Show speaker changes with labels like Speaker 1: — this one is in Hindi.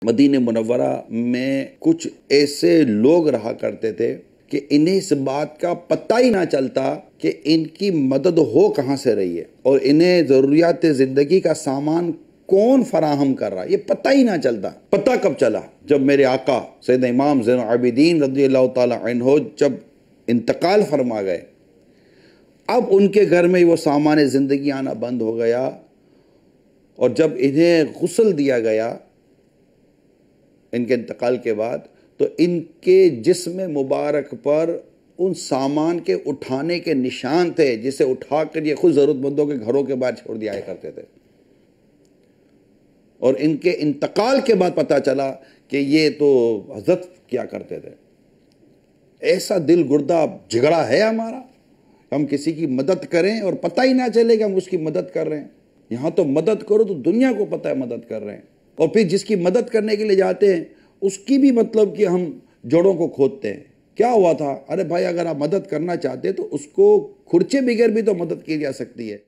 Speaker 1: मदीने मुनव्वरा में कुछ ऐसे लोग रहा करते थे कि इन्हें इस बात का पता ही ना चलता कि इनकी मदद हो कहाँ से रही है और इन्हें ज़रूरियात ज़िंदगी का सामान कौन फराहम कर रहा है, ये पता ही ना चलता। पता कब चला? जब मेरे आका सैयद इमाम ज़ैनुल आबिदीन रज़ियल्लाहु ताला अन्हु जब इंतकाल फरमा गए, अब उनके घर में वो सामान ज़िंदगी आना बंद हो गया। और जब इन्हें गुस्ल दिया गया इनके इंतकाल के बाद, तो इनके जिस्म मुबारक पर उन सामान के उठाने के निशान थे जिसे उठाकर ये खुद ज़रूरतमंदों के घरों के बाहर छोड़ दिया करते थे। और इनके इंतकाल के बाद पता चला कि ये तो हज़रत क्या करते थे। ऐसा दिल गुर्दा झगड़ा है हमारा, हम किसी की मदद करें और पता ही ना चले कि हम उसकी मदद कर रहे हैं। यहाँ तो मदद करो तो दुनिया को पता है मदद कर रहे हैं, और फिर जिसकी मदद करने के लिए जाते हैं उसकी भी मतलब कि हम जड़ों को खोदते हैं। क्या हुआ था? अरे भाई, अगर आप मदद करना चाहते तो उसको खुर्चे बगैर भी तो मदद की जा सकती है।